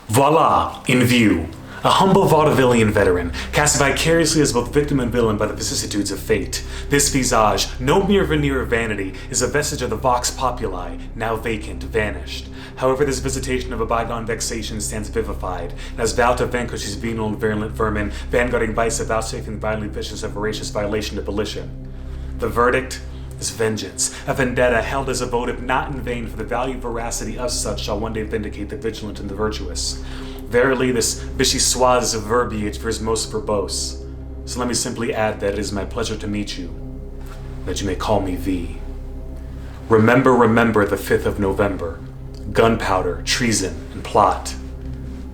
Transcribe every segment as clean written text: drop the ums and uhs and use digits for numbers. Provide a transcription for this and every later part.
Voila, in view. A humble vaudevillian veteran, cast vicariously as both victim and villain by the vicissitudes of fate. This visage, no mere veneer of vanity, is a vestige of the vox populi, now vacant, vanished. However, this visitation of a bygone vexation stands vivified, and has vowed to vanquish his venal and virulent vermin, vanguarding vice of vouchsafing violently vicious and voracious violation of volition. The verdict is vengeance, a vendetta held as a votive not in vain, for the value and veracity of such shall one day vindicate the vigilant and the virtuous. Verily, this vichyssoise is a verbiage for his most verbose. So let me simply add that it is my pleasure to meet you, that you may call me V. Remember, remember the 5th of November. Gunpowder, treason, and plot.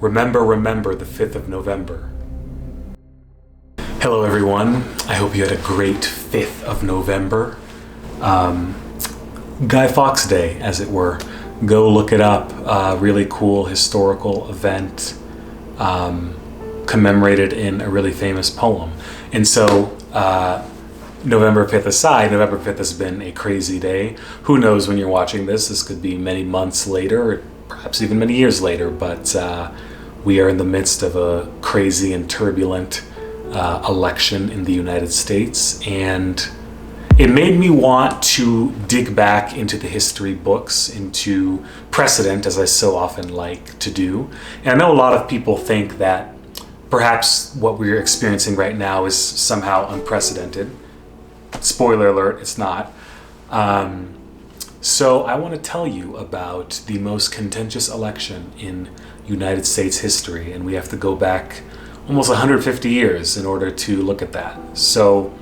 Remember, remember the 5th of November. Hello everyone, I hope you had a great 5th of November. Guy Fawkes Day, as it were. Go look it up. Really cool historical event commemorated in a really famous poem. And so, November 5th aside, November 5th has been a crazy day. Who knows when you're watching this? This could be many months later, or perhaps even many years later, but we are in the midst of a crazy and turbulent election in the United States, and it made me want to dig back into the history books, into precedent, as I so often like to do. And I know a lot of people think that perhaps what we're experiencing right now is somehow unprecedented. Spoiler alert, it's not. So I want to tell you about the most contentious election in United States history, and we have to go back almost 150 years in order to look at that. So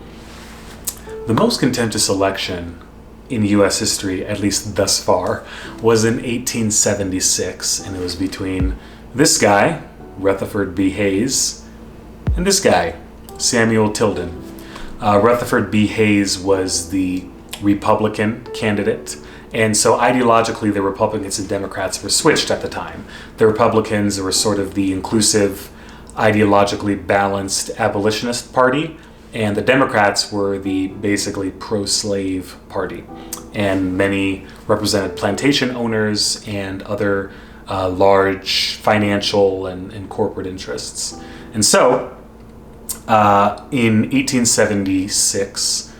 the most contentious election in US history, at least thus far, was in 1876, and it was between this guy, Rutherford B. Hayes, and this guy, Samuel Tilden. Rutherford B. Hayes was the Republican candidate, and so ideologically the Republicans and Democrats were switched at the time. The Republicans were sort of the inclusive, ideologically balanced abolitionist party, and the Democrats were the basically pro-slave party. And many represented plantation owners and other large financial and corporate interests. And so, in 1876,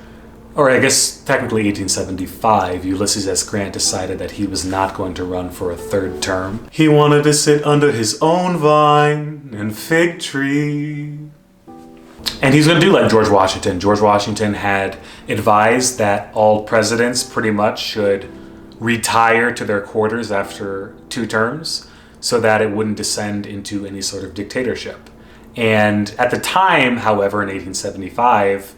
or I guess technically 1875, Ulysses S. Grant decided that he was not going to run for a third term. He wanted to sit under his own vine and fig tree. And he's going to do like George Washington. George Washington had advised that all presidents pretty much should retire to their quarters after 2 terms so that it wouldn't descend into any sort of dictatorship. And at the time, however, in 1875,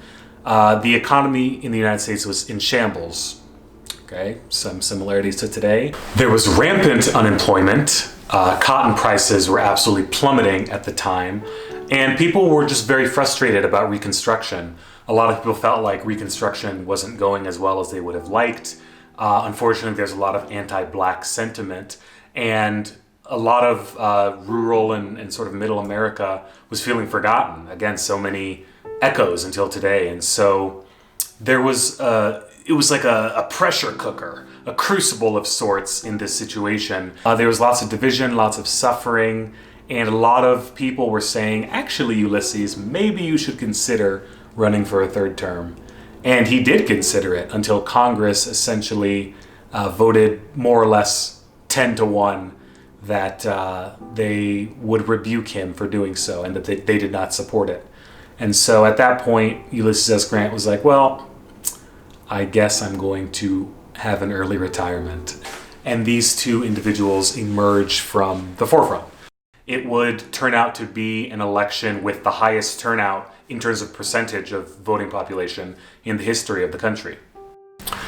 the economy in the United States was in shambles. Okay, some similarities to today. There was rampant unemployment. Cotton prices were absolutely plummeting at the time. And people were just very frustrated about Reconstruction. A lot of people felt like Reconstruction wasn't going as well as they would have liked. Unfortunately, there's a lot of anti-Black sentiment, and a lot of rural and sort of middle America was feeling forgotten. Again, so many echoes until today. And so there was, it was like a pressure cooker, a crucible of sorts in this situation. There was lots of division, lots of suffering, and a lot of people were saying, actually, Ulysses, maybe you should consider running for a third term. And he did consider it until Congress essentially voted more or less 10-1 that they would rebuke him for doing so, and that they did not support it. And so at that point, Ulysses S. Grant was like, well, I guess I'm going to have an early retirement. And these two individuals emerged from the forefront. It would turn out to be an election with the highest turnout in terms of percentage of voting population in the history of the country.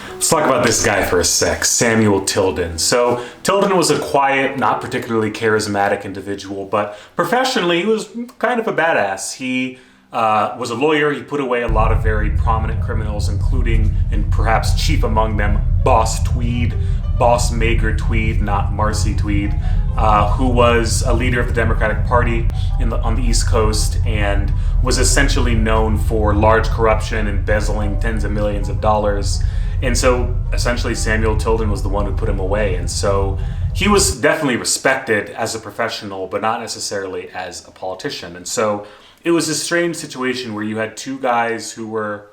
Let's talk about this guy for a sec, Samuel Tilden. So Tilden was a quiet, not particularly charismatic individual, but professionally he was kind of a badass. He was a lawyer. He put away a lot of very prominent criminals, including, and perhaps chief among them, Boss Tweed, Boss Mager Tweed, not Marcy Tweed, who was a leader of the Democratic Party on the East Coast and was essentially known for large corruption, embezzling tens of millions of dollars. And so essentially Samuel Tilden was the one who put him away. And so he was definitely respected as a professional, but not necessarily as a politician. And so it was a strange situation where you had two guys who were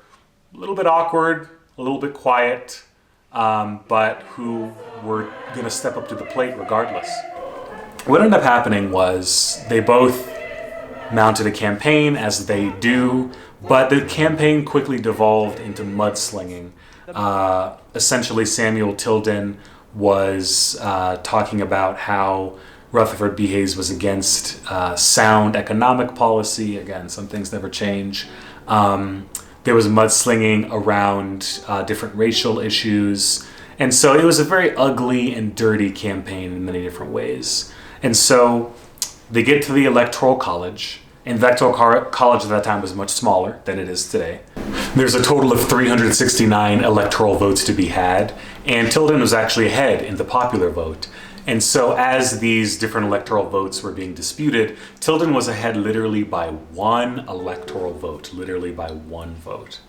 a little bit awkward, a little bit quiet, but who were going to step up to the plate regardless. What ended up happening was they both mounted a campaign, as they do, but the campaign quickly devolved into mudslinging. Essentially, Samuel Tilden was talking about how Rutherford B. Hayes was against sound economic policy. Again, some things never change. There was mudslinging around different racial issues. And so it was a very ugly and dirty campaign in many different ways. And so they get to the Electoral College. And the Electoral College at that time was much smaller than it is today. There's a total of 369 electoral votes to be had. And Tilden was actually ahead in the popular vote. And so as these different electoral votes were being disputed, Tilden was ahead literally by one electoral vote, literally by one vote.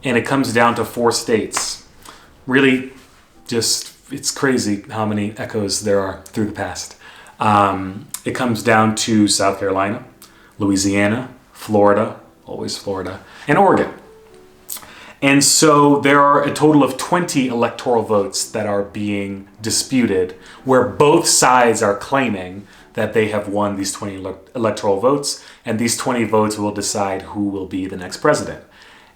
And it comes down to 4 states. Really, it's crazy how many echoes there are through the past. It comes down to South Carolina, Louisiana, Florida, always Florida, and Oregon. And so there are a total of 20 electoral votes that are being disputed, where both sides are claiming that they have won these 20 electoral votes, and these 20 votes will decide who will be the next president.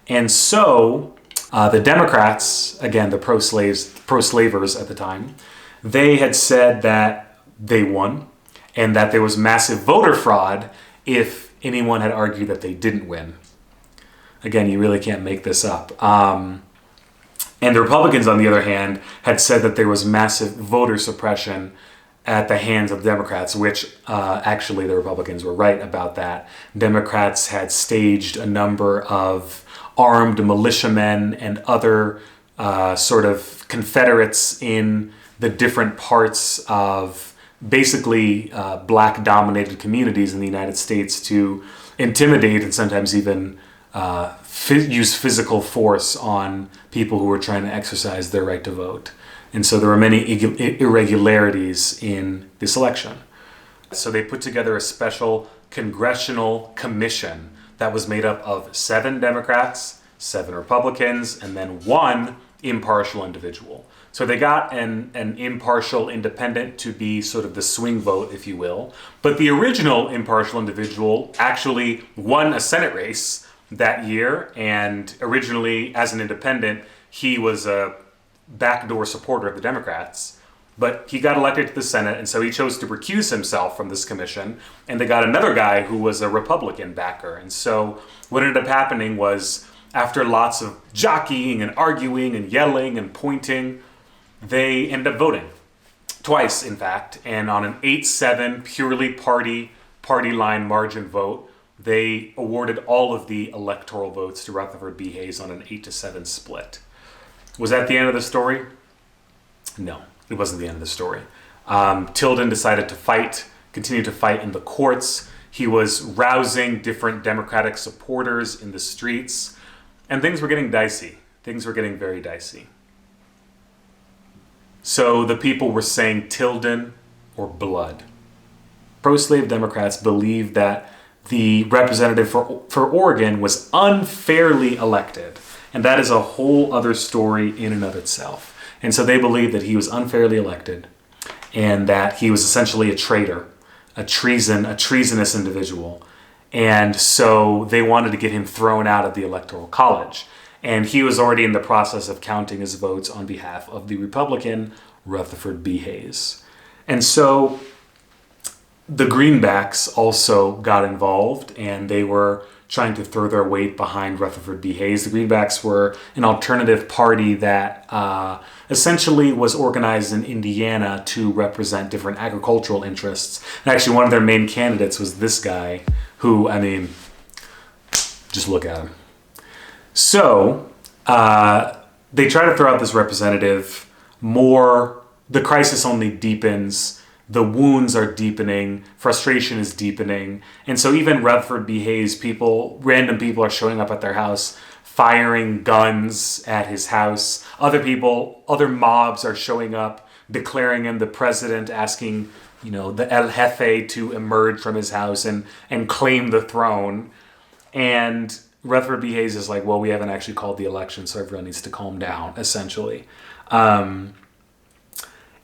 And so the Democrats, again, the pro-slavers at the time, they had said that they won and that there was massive voter fraud if anyone had argued that they didn't win. Again, you really can't make this up. And the Republicans, on the other hand, had said that there was massive voter suppression at the hands of the Democrats, which actually the Republicans were right about that. Democrats had staged a number of armed militiamen and other sort of Confederates in the different parts of basically black-dominated communities in the United States to intimidate and sometimes even use physical force on people who were trying to exercise their right to vote. And so there were many irregularities in this election. So they put together a special congressional commission that was made up of 7 Democrats, 7 Republicans, and then 1 impartial individual. So they got an impartial independent to be sort of the swing vote, if you will. But the original impartial individual actually won a Senate race that year, and originally as an independent he was a backdoor supporter of the Democrats, but he got elected to the Senate, and so he chose to recuse himself from this commission, and they got another guy who was a Republican backer. And so what ended up happening was, after lots of jockeying and arguing and yelling and pointing, they ended up voting twice, in fact, and on an 8-7 purely party line margin vote, they awarded all of the electoral votes to Rutherford B. Hayes on an 8-7 split. Was that the end of the story? No, it wasn't the end of the story. Tilden decided to continue to fight in the courts. He was rousing different Democratic supporters in the streets, and things were getting dicey. Things were getting very dicey. So the people were saying Tilden or blood. Pro-slave Democrats believed that the representative for Oregon was unfairly elected. And that is a whole other story in and of itself. And so they believed that he was unfairly elected and that he was essentially a traitor, a treasonous individual. And so they wanted to get him thrown out of the Electoral College. And he was already in the process of counting his votes on behalf of the Republican Rutherford B. Hayes. And so the Greenbacks also got involved, and they were trying to throw their weight behind Rutherford B. Hayes. The Greenbacks were an alternative party that essentially was organized in Indiana to represent different agricultural interests. And actually one of their main candidates was this guy who, I mean, just look at him. So they try to throw out this representative. The crisis only deepens. The wounds are deepening, frustration is deepening, and so even Rutherford B. Hayes, random people are showing up at their house, firing guns at his house. Other mobs are showing up declaring him the president, asking, the El Jefe to emerge from his house and claim the throne. And Rutherford B. Hayes is like, well, we haven't actually called the election, so everyone needs to calm down, essentially.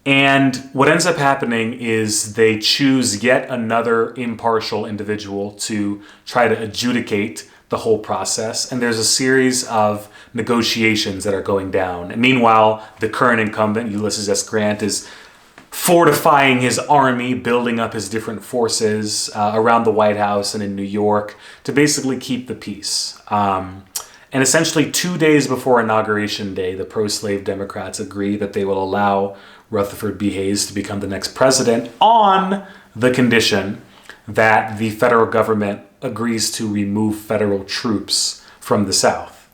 And what ends up happening is they choose yet another impartial individual to try to adjudicate the whole process. And there's a series of negotiations that are going down. And meanwhile, the current incumbent, Ulysses S. Grant, is fortifying his army, building up his different forces around the White House and in New York to basically keep the peace. And essentially 2 days before Inauguration Day, the pro-slave Democrats agree that they will allow Rutherford B. Hayes to become the next president on the condition that the federal government agrees to remove federal troops from the South.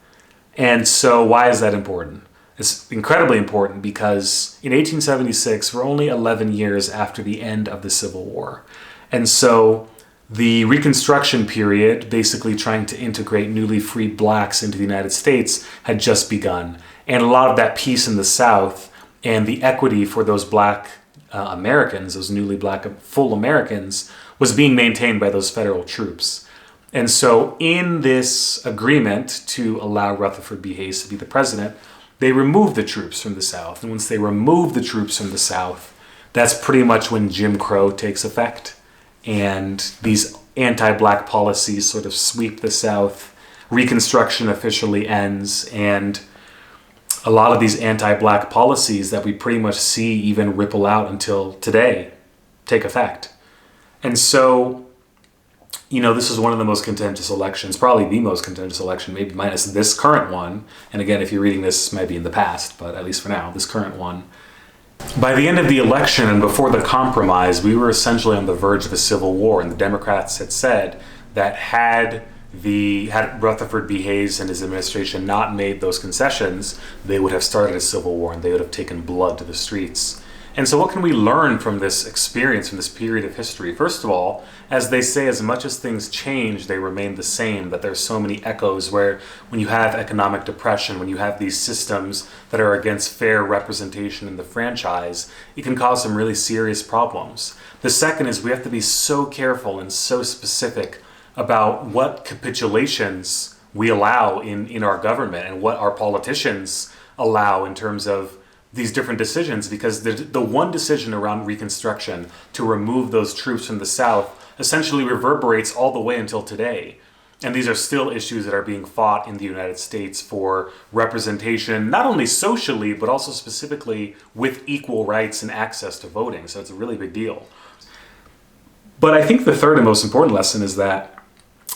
And so why is that important? It's incredibly important because in 1876, we're only 11 years after the end of the Civil War. And so the Reconstruction period, basically trying to integrate newly freed blacks into the United States, had just begun. And a lot of that peace in the South and the equity for those black Americans, those newly black full Americans, was being maintained by those federal troops. And so in this agreement to allow Rutherford B. Hayes to be the president, they removed the troops from the South. And once they remove the troops from the South, that's pretty much when Jim Crow takes effect. And these anti-black policies sort of sweep the South. Reconstruction officially ends, and a lot of these anti-black policies that we pretty much see even ripple out until today take effect. And so, this is one of the most contentious elections, probably the most contentious election, maybe minus this current one. And again, if you're reading this, it might be in the past, but at least for now, this current one. By the end of the election and before the compromise, we were essentially on the verge of a civil war, and the Democrats had said that had Rutherford B. Hayes and his administration not made those concessions, they would have started a civil war and they would have taken blood to the streets. And so what can we learn from this experience, from this period of history? First of all, as they say, as much as things change, they remain the same, but there's so many echoes where when you have economic depression, when you have these systems that are against fair representation in the franchise, it can cause some really serious problems. The second is we have to be so careful and so specific about what capitulations we allow in our government and what our politicians allow in terms of these different decisions, because the one decision around Reconstruction to remove those troops from the South essentially reverberates all the way until today. And these are still issues that are being fought in the United States for representation, not only socially, but also specifically with equal rights and access to voting. So it's a really big deal. But I think the third and most important lesson is that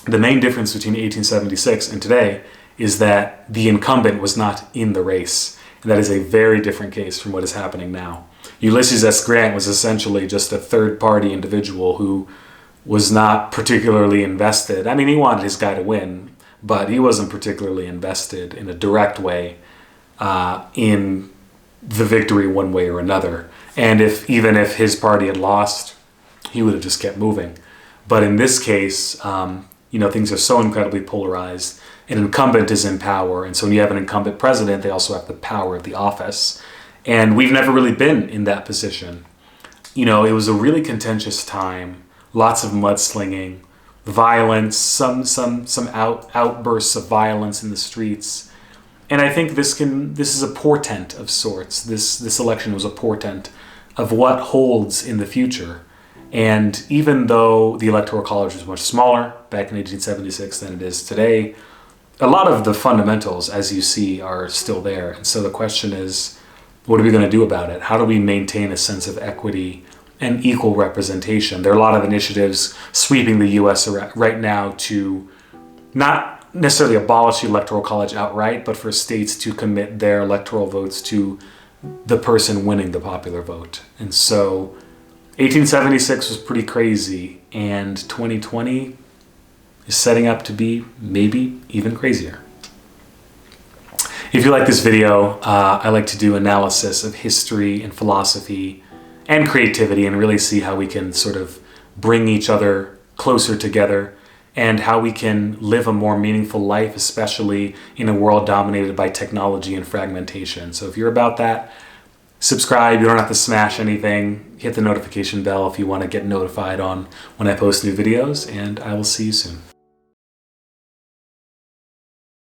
the main difference between 1876 and today is that the incumbent was not in the race. And that is a very different case from what is happening now. Ulysses S. Grant was essentially just a third-party individual who was not particularly invested. I mean, he wanted his guy to win, but he wasn't particularly invested in a direct way in the victory one way or another. And even if his party had lost, he would have just kept moving. But in this case, things are so incredibly polarized. An incumbent is in power, and so when you have an incumbent president, they also have the power of the office. And we've never really been in that position. It was a really contentious time, lots of mudslinging, violence, some outbursts of violence in the streets. And I think this is a portent of sorts. This election was a portent of what holds in the future. And even though the Electoral College was much smaller back in 1876 than it is today, a lot of the fundamentals, as you see, are still there. And so the question is, what are we going to do about it? How do we maintain a sense of equity and equal representation? There are a lot of initiatives sweeping the U.S. right now to not necessarily abolish the Electoral College outright, but for states to commit their electoral votes to the person winning the popular vote. And so 1876 was pretty crazy, and 2020 is setting up to be maybe even crazier. If you like this video, I like to do analysis of history and philosophy and creativity and really see how we can sort of bring each other closer together and how we can live a more meaningful life, especially in a world dominated by technology and fragmentation. So if you're about that, Subscribe, you don't have to smash anything. Hit the notification bell if you want to get notified on when I post new videos, and I will see you soon.